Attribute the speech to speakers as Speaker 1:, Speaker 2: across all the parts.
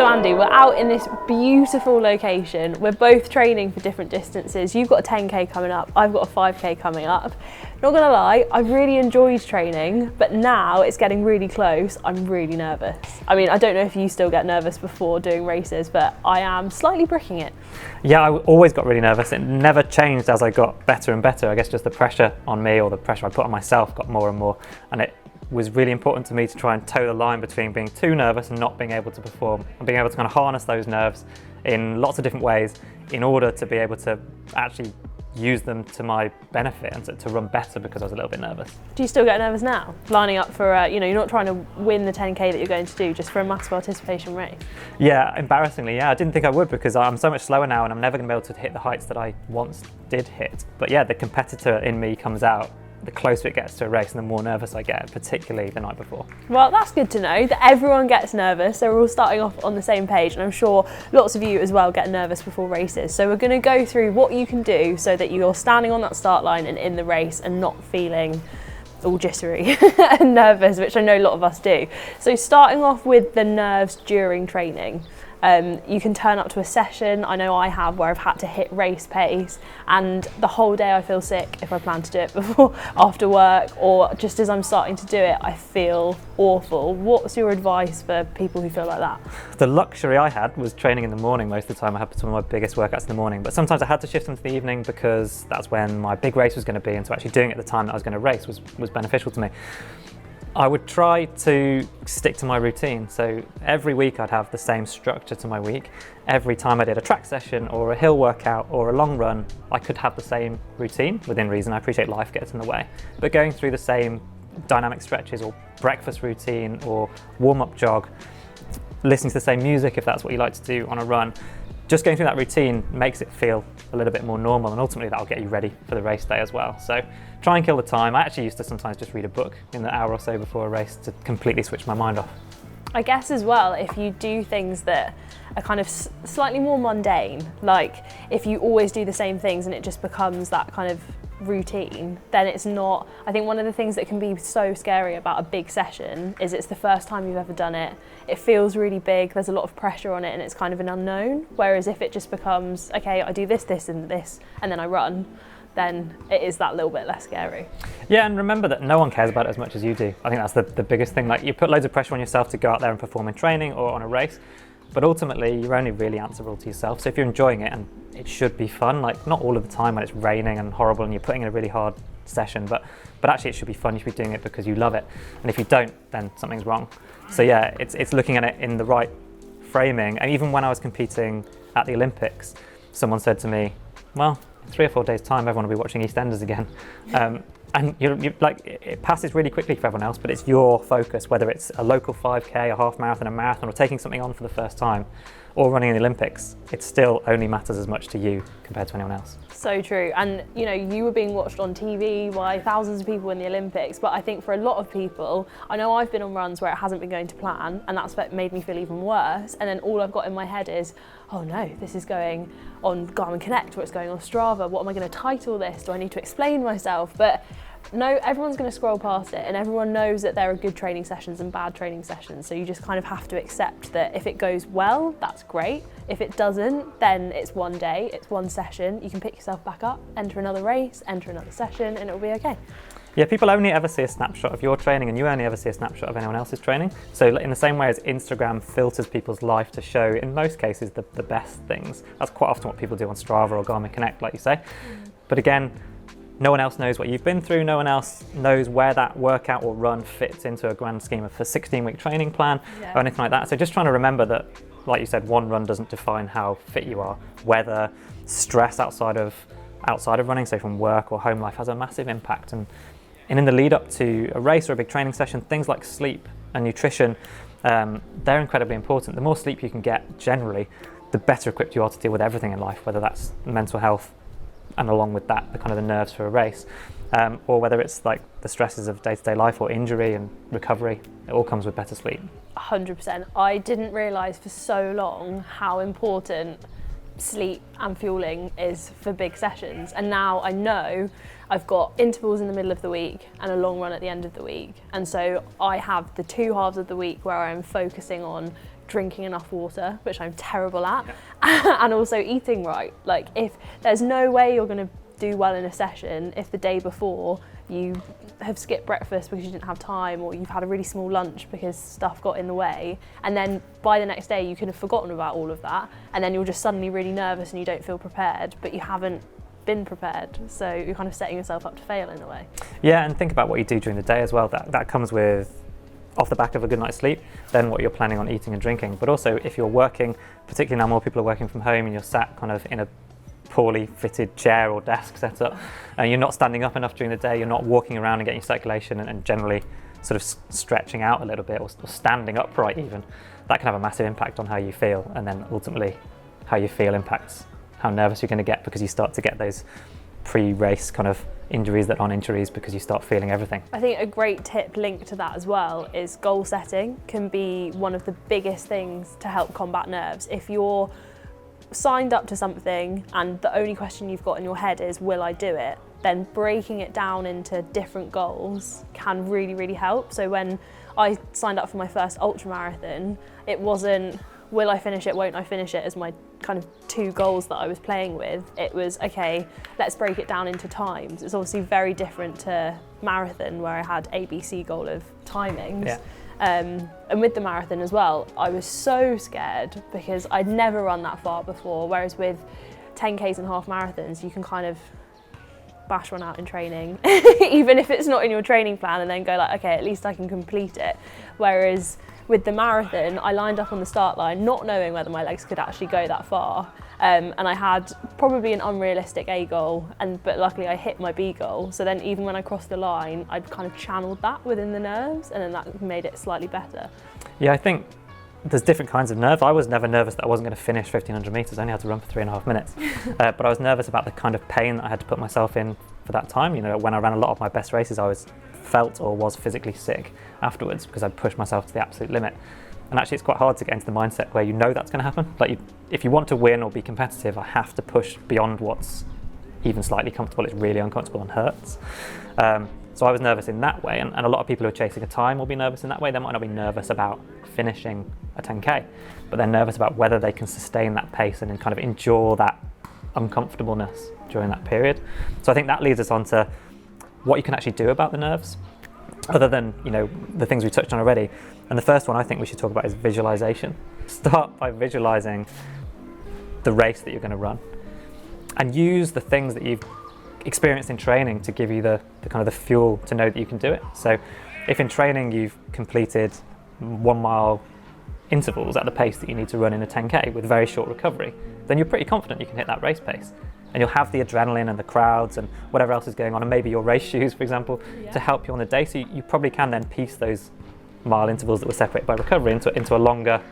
Speaker 1: So Andy, we're out in this beautiful location. We're both training for different distances. You've got a 10K coming up, I've got a 5K coming up. Not gonna lie, I've really enjoyed training, but now it's getting really close. I'm really nervous. I mean, I don't know if you still get nervous before doing races, but I am slightly bricking it.
Speaker 2: Yeah, I always got really nervous. It never changed as I got better and better. I guess just the pressure on me, or the pressure I put on myself, got more and more. And it was really important to me to try and toe the line between being too nervous and not being able to perform, and being able to kind of harness those nerves in lots of different ways in order to be able to actually use them to my benefit and to run better, because I was a little bit nervous.
Speaker 1: Do you still get nervous now? Lining up for, you're not trying to win the 10K that you're going to do, just for a mass participation race?
Speaker 2: Yeah, embarrassingly, yeah. I didn't think I would, because I'm so much slower now and I'm never going to be able to hit the heights that I once did hit. But yeah, the competitor in me comes out the closer it gets to a race and the more nervous I get, particularly the night before.
Speaker 1: Well, that's good to know that everyone gets nervous. So we're all starting off on the same page, and I'm sure lots of you as well get nervous before races. So we're going to go through what you can do so that you're standing on that start line and in the race and not feeling all jittery and nervous, which I know a lot of us do. So starting off with the nerves during training. You can turn up to a session, I know I have, where I've had to hit race pace, and the whole day I feel sick if I plan to do it before, after work, or just as I'm starting to do it, I feel awful. What's your advice for people who feel like that?
Speaker 2: The luxury I had was training in the morning most of the time. I had some of my biggest workouts in the morning, but sometimes I had to shift them to the evening because that's when my big race was going to be, and so actually doing it at the time that I was going to race was beneficial to me. I would try to stick to my routine. So every week I'd have the same structure to my week. Every time I did a track session or a hill workout or a long run, I could have the same routine within reason. I appreciate life gets in the way, but going through the same dynamic stretches or breakfast routine or warm-up jog, listening to the same music if that's what you like to do on a run, just going through that routine makes it feel a little bit more normal, and ultimately that'll get you ready for the race day as well. So try and kill the time. I actually used to sometimes just read a book in the hour or so before a race to completely switch my mind off.
Speaker 1: I guess as well, if you do things that are kind of slightly more mundane, like if you always do the same things and it just becomes that kind of routine, then it's not. I think one of the things that can be so scary about a big session is it's the first time you've ever done it. It feels really big, there's a lot of pressure on it, and it's kind of an unknown. Whereas if it just becomes, okay, I do this, this and this, and then I run, then it is that little bit less scary.
Speaker 2: Yeah, and remember that no one cares about it as much as you do. I think that's the biggest thing. Like, you put loads of pressure on yourself to go out there and perform in training or on a race, but ultimately you're only really answerable to yourself. So if you're enjoying it, and it should be fun, like not all of the time when it's raining and horrible and you're putting in a really hard session, but actually it should be fun. You should be doing it because you love it, and if you don't, then something's wrong. So yeah, it's looking at it in the right framing. And even when I was competing at the Olympics, someone said to me, well, in 3 or 4 days time everyone will be watching EastEnders again. And you're like, it passes really quickly for everyone else, but it's your focus, whether it's a local 5K, a half marathon, a marathon, or taking something on for the first time, or running in the Olympics. It still only matters as much to you compared to anyone else. So
Speaker 1: true. And you were being watched on TV by thousands of people in the Olympics, but I think for a lot of people, I know I've been on runs where it hasn't been going to plan, and that's what made me feel even worse. And then all I've got in my head is, oh no, this is going on Garmin Connect, or it's going on Strava. What am I going to title this? Do I need to explain myself? But no, everyone's going to scroll past it, and everyone knows that there are good training sessions and bad training sessions. So you just kind of have to accept that if it goes well, that's great. If it doesn't, then it's one day, it's one session. You can pick yourself back up, enter another race, enter another session, and it'll be okay.
Speaker 2: Yeah, people only ever see a snapshot of your training, and you only ever see a snapshot of anyone else's training. So in the same way as Instagram filters people's life to show, in most cases, the best things, that's quite often what people do on Strava or Garmin Connect, like you say. But again, no one else knows what you've been through. No one else knows where that workout or run fits into a grand scheme of a 16-week training plan or anything like that. So just trying to remember that, like you said, one run doesn't define how fit you are. Weather, stress outside of running, so from work or home life, has a massive impact. And in the lead up to a race or a big training session, things like sleep and nutrition, they're incredibly important. The more sleep you can get generally, the better equipped you are to deal with everything in life, whether that's mental health, and along with that, the kind of the nerves for a race, or whether it's like the stresses of day-to-day life or injury and recovery. It all comes with better sleep.
Speaker 1: 100%. I didn't realise for so long how important sleep and fueling is for big sessions, and now I know I've got intervals in the middle of the week and a long run at the end of the week, and so I have the two halves of the week where I'm focusing on drinking enough water, which I'm terrible at, and also eating right. Like, if there's no way you're going to do well in a session if the day before you have skipped breakfast because you didn't have time, or you've had a really small lunch because stuff got in the way, and then by the next day you could have forgotten about all of that, and then you're just suddenly really nervous and you don't feel prepared, but you haven't been prepared, so you're kind of setting yourself up to fail in a way.
Speaker 2: Yeah, and think about what you do during the day as well. That comes with, off the back of a good night's sleep, then what you're planning on eating and drinking. But also if you're working, particularly now more people are working from home and you're sat kind of in a poorly fitted chair or desk setup, and you're not standing up enough during the day, you're not walking around and getting your circulation and generally sort of stretching out a little bit, or standing upright even, that can have a massive impact on how you feel, and then ultimately how you feel impacts how nervous you're going to get, because you start to get those pre-race kind of injuries that aren't injuries because you start feeling everything.
Speaker 1: I think a great tip linked to that as well is goal setting can be one of the biggest things to help combat nerves. If you're signed up to something and the only question you've got in your head is, will I do it? Then breaking it down into different goals can really, really help. So when I signed up for my first ultra marathon, it wasn't, will I finish it, won't I finish it, as my kind of two goals that I was playing with. It was, okay, let's break it down into times. It's obviously very different to marathon where I had ABC goal of timings.
Speaker 2: Yeah.
Speaker 1: And with the marathon as well, I was so scared because I'd never run that far before, whereas with 10Ks and half marathons, you can kind of bash one out in training, even if it's not in your training plan, and then go like, okay, at least I can complete it. Whereas with the marathon, I lined up on the start line not knowing whether my legs could actually go that far. And I had probably an unrealistic A goal, but luckily I hit my B goal. So then even when I crossed the line, I'd kind of channeled that within the nerves, and then that made it slightly better.
Speaker 2: Yeah, I think there's different kinds of nerves. I was never nervous that I wasn't going to finish 1500 metres. I only had to run for 3.5 minutes. But I was nervous about the kind of pain that I had to put myself in for that time. You know, when I ran a lot of my best races, I felt or was physically sick afterwards because I'd pushed myself to the absolute limit. And actually it's quite hard to get into the mindset where you know that's going to happen. Like, if you want to win or be competitive, I have to push beyond what's even slightly comfortable. It's really uncomfortable and hurts. So I was nervous in that way, and a lot of people who are chasing a time will be nervous in that way. They might not be nervous about finishing a 10K, but they're nervous about whether they can sustain that pace and then kind of endure that uncomfortableness during that period. So I think that leads us on to what you can actually do about the nerves, other than, you know, the things we touched on already. And the first one I think we should talk about is visualization. Start by visualizing the race that you're going to run, and use the things that you've experienced in training to give you the kind of the fuel to know that you can do it. So if in training you've completed 1 mile intervals at the pace that you need to run in a 10K with very short recovery, then you're pretty confident you can hit that race pace. And you'll have the adrenaline and the crowds and whatever else is going on, and maybe your race shoes, for example, to help you on the day. So you probably can then piece those mile intervals that were separated by recovery into a longer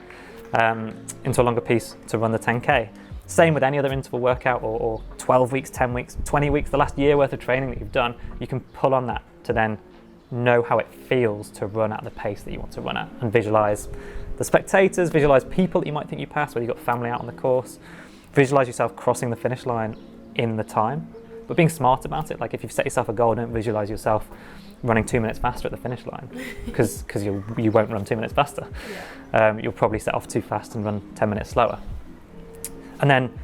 Speaker 2: piece to run the 10K. Same with any other interval workout, or 12 weeks, 10 weeks, 20 weeks, the last year worth of training that you've done. You can pull on that to then know how it feels to run at the pace that you want to run at, and visualize the spectators, visualize people that you might think you passed, whether you've got family out on the course. Visualize yourself crossing the finish line in the time, but being smart about it. Like, if you've set yourself a goal, don't visualize yourself running 2 minutes faster at the finish line, because you won't run 2 minutes faster. You'll probably set off too fast and run 10 minutes slower. And then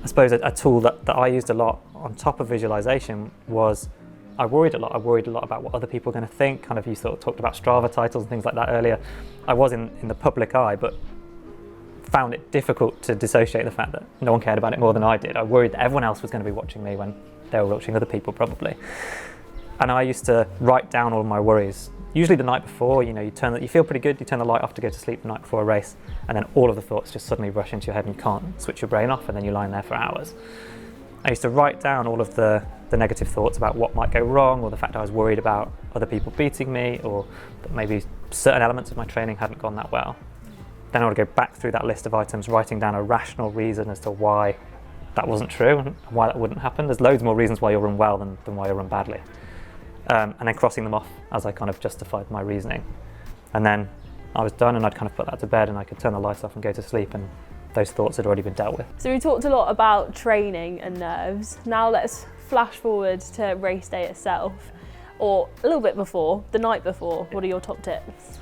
Speaker 2: I suppose a tool that I used a lot on top of visualization was, I worried a lot about what other people are going to think. Kind of, you sort of talked about Strava titles and things like that earlier. I was in the public eye, but found it difficult to dissociate the fact that no one cared about it more than I did. I worried that everyone else was going to be watching me when they were watching other people, probably. And I used to write down all of my worries, usually the night before. You know, you feel pretty good, you turn the light off to go to sleep the night before a race, and then all of the thoughts just suddenly rush into your head and you can't switch your brain off, and then you're lying there for hours. I used to write down all of the negative thoughts about what might go wrong, or the fact I was worried about other people beating me, or that maybe certain elements of my training hadn't gone that well. Then I would go back through that list of items, writing down a rational reason as to why that wasn't true and why that wouldn't happen. There's loads more reasons why you'll run well than why you'll run badly. And then crossing them off as I kind of justified my reasoning. And then I was done, and I'd kind of put that to bed, and I could turn the lights off and go to sleep, and those thoughts had already been dealt with.
Speaker 1: So we talked a lot about training and nerves. Now let's flash forward to race day itself, or a little bit before, the night before. What are your top tips?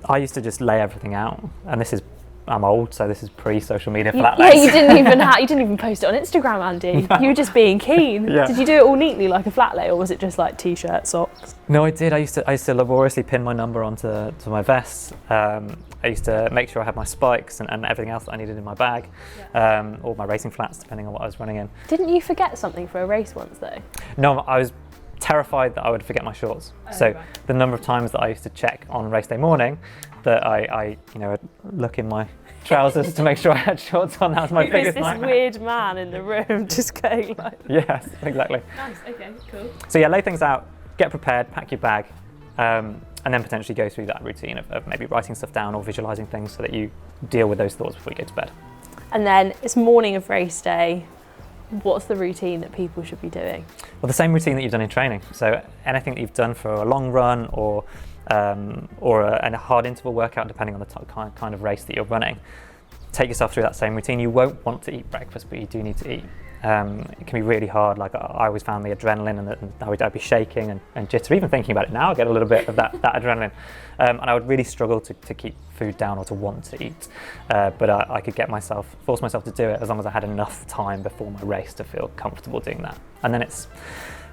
Speaker 2: I used to just lay everything out, and I'm old, so this is pre-social media flat
Speaker 1: Yeah,
Speaker 2: lays.
Speaker 1: you didn't even post it on Instagram, Andy.
Speaker 2: No.
Speaker 1: You were just being keen.
Speaker 2: Yeah.
Speaker 1: Did you do it all neatly like a flat lay, or was it just like t-shirt, socks?
Speaker 2: No, I did. I used to laboriously pin my number onto my vest. I used to make sure I had my spikes and everything else that I needed in my bag, or my racing flats, depending on what I was running in.
Speaker 1: Didn't you forget something for a race once though?
Speaker 2: No, I was terrified that I would forget my shorts. So the number of times that I used to check on race day morning that I would look in my trousers to make sure I had shorts on. That was my biggest
Speaker 1: this
Speaker 2: nightmare.
Speaker 1: weird man in the room just going like...
Speaker 2: Yes, exactly.
Speaker 1: Nice, okay, cool.
Speaker 2: So yeah, lay things out, get prepared, pack your bag, and then potentially go through that routine of maybe writing stuff down or visualising things so that you deal with those thoughts before you go to bed.
Speaker 1: And then it's morning of race day. What's the routine that people should be doing?
Speaker 2: Well, the same routine that you've done in training. So anything that you've done for a long run or a hard interval workout, depending on the kind of race that you're running, take yourself through that same routine. You won't want to eat breakfast, but you do need to eat. It can be really hard. Like I always found the adrenaline and I'd be shaking and jitter. Even thinking about it now, I get a little bit of that adrenaline. And I would really struggle to keep food down or to want to eat. But I could force myself to do it as long as I had enough time before my race to feel comfortable doing that. And then it's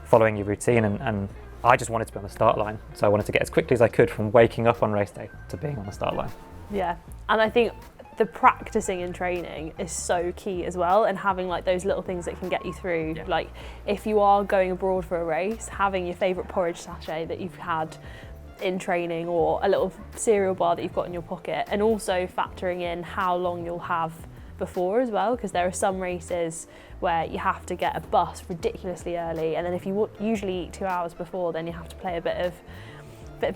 Speaker 2: following your routine and I just wanted to be on the start line. So I wanted to get as quickly as I could from waking up on race day to being on the start line.
Speaker 1: Yeah, and I think the practicing and training is so key as well, and having like those little things that can get you through.
Speaker 2: Yeah.
Speaker 1: Like if you are going abroad for a race, having your favourite porridge sachet that you've had in training or a little cereal bar that you've got in your pocket, and also factoring in how long you'll have before as well, because there are some races where you have to get a bus ridiculously early, and then if you usually eat 2 hours before, then you have to play a bit of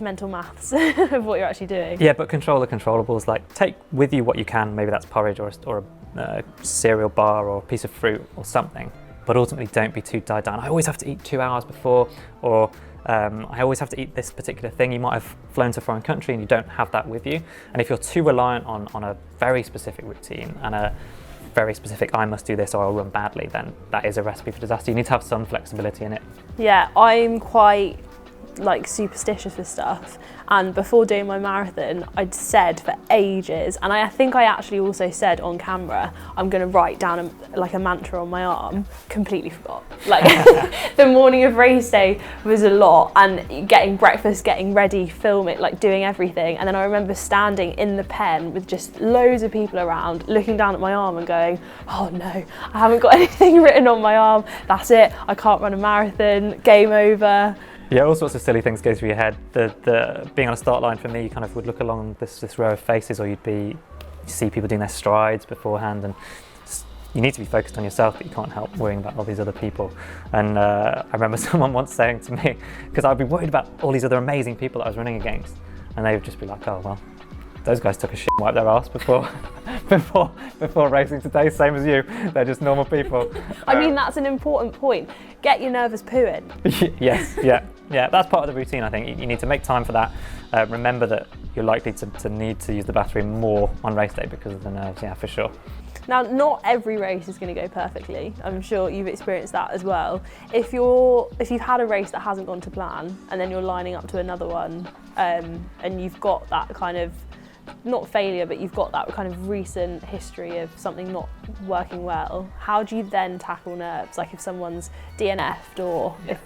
Speaker 1: mental maths of what you're actually doing.
Speaker 2: Yeah, but control the controllables. Like take with you what you can. Maybe that's porridge or a cereal bar or a piece of fruit or something. But ultimately, don't be too tied down. I always have to eat 2 hours before, or I always have to eat this particular thing. You might have flown to a foreign country and you don't have that with you. And if you're too reliant on a very specific routine and a very specific, I must do this or I'll run badly, then that is a recipe for disaster. You need to have some flexibility in it.
Speaker 1: Yeah, I'm quite like superstitious with stuff, and before doing my marathon I'd said for ages, and I think I actually also said on camera I'm going to write down a mantra on my arm. Completely forgot. Like the morning of race day was a lot, and getting breakfast, getting ready, filming, like doing everything, and then I remember standing in the pen with just loads of people around, looking down at my arm and going, oh no, I haven't got anything written on my arm, that's it, I can't run a marathon, game over.
Speaker 2: Yeah, all sorts of silly things go through your head. The being on a start line for me, you kind of would look along this row of faces, or you see people doing their strides beforehand, and you need to be focused on yourself, but you can't help worrying about all these other people. And I remember someone once saying to me, because I'd be worried about all these other amazing people that I was running against, and they would just be like, oh well, those guys took a shit and wiped their ass before racing today, same as you. They're just normal people.
Speaker 1: I mean, that's an important point. Get your nervous poo in.
Speaker 2: Yes, yeah, that's part of the routine. I think you need to make time for that. Remember that you're likely to need to use the bathroom more on race day because of the nerves, yeah, for sure.
Speaker 1: Now, not every race is going to go perfectly. I'm sure you've experienced that as well. If you've had a race that hasn't gone to plan, and then you're lining up to another one, and you've got that kind of, not failure, but you've got that kind of recent history of something not working well, how do you then tackle nerves? Like if someone's DNF'd or if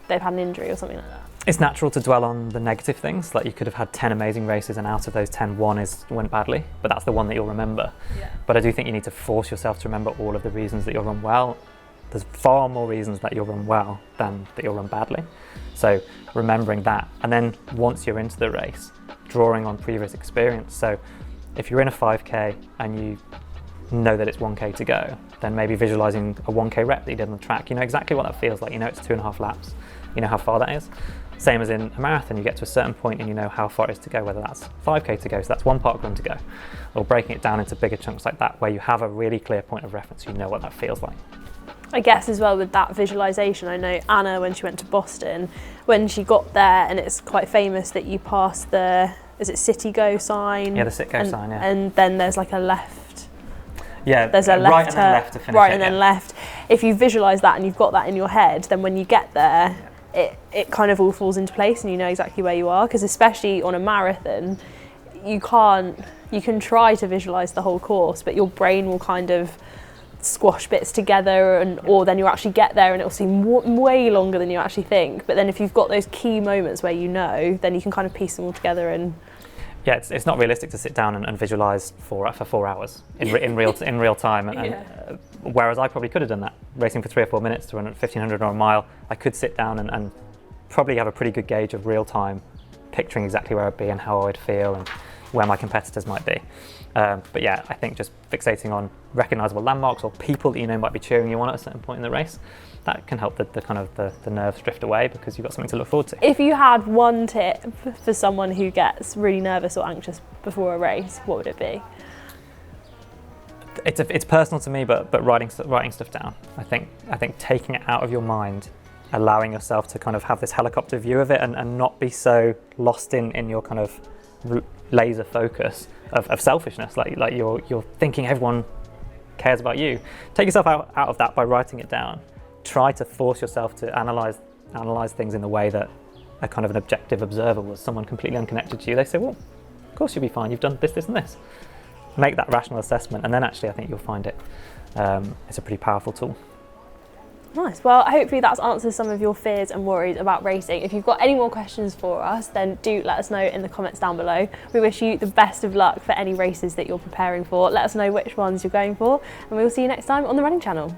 Speaker 1: they've had an injury or something like that?
Speaker 2: It's natural to dwell on the negative things. Like you could have had 10 amazing races and out of those 10, one went badly, but that's the one that you'll remember. Yeah. But I do think you need to force yourself to remember all of the reasons that you'll run well. There's far more reasons that you'll run well than that you'll run badly. So remembering that, and then once you're into the race, drawing on previous experience. So if you're in a 5K and you know that it's 1K to go, then maybe visualizing a 1K rep that you did on the track. You know exactly what that feels like. You know it's 2.5 laps. You know how far that is. Same as in a marathon, you get to a certain point and you know how far it is to go, whether that's 5K to go, so that's one park run to go, or breaking it down into bigger chunks like that, where you have a really clear point of reference, you know what that feels like.
Speaker 1: I guess as well with that visualization, I know Anna, when she went to Boston, when she got there, and it's quite famous that you pass the, is it City Go sign?
Speaker 2: Yeah, the Sit Go sign, yeah.
Speaker 1: And then there's like a left.
Speaker 2: Yeah,
Speaker 1: there's a
Speaker 2: right
Speaker 1: left
Speaker 2: and then left to finish
Speaker 1: right
Speaker 2: it,
Speaker 1: and then
Speaker 2: yeah.
Speaker 1: left. If you visualize that and you've got that in your head, then when you get there, it kind of all falls into place and you know exactly where you are. Because especially on a marathon, you can try to visualize the whole course, but your brain will kind of squash bits together, or then you actually get there and it'll seem way longer than you actually think. But then if you've got those key moments where you know, then you can kind of piece them all together. And
Speaker 2: yeah, it's not realistic to sit down and visualize for 4 hours in real time. And whereas I probably could have done that, racing for 3 or 4 minutes to run at 1500 or a mile. I could sit down and probably have a pretty good gauge of real time, picturing exactly where I'd be and how I would feel and where my competitors might be. But yeah, I think just fixating on recognisable landmarks or people that you know might be cheering you on at a certain point in the race, that can help the nerves drift away, because you've got something to look forward to.
Speaker 1: If you had one tip for someone who gets really nervous or anxious before a race, what would it be?
Speaker 2: It's personal to me, but writing stuff down. I think taking it out of your mind, allowing yourself to kind of have this helicopter view of it and not be so lost in your kind of laser focus of selfishness, like you're thinking everyone cares about you. Take yourself out of that by writing it down. Try to force yourself to analyze things in the way that a kind of an objective observer was, someone completely unconnected to you. They say, well, of course you'll be fine, you've done this, and this. Make that rational assessment, and then actually I think you'll find it's a pretty powerful tool.
Speaker 1: Nice. Well, hopefully that's answered some of your fears and worries about racing. If you've got any more questions for us, then do let us know in the comments down below. We wish you the best of luck for any races that you're preparing for. Let us know which ones you're going for, and we will see you next time on the Running Channel.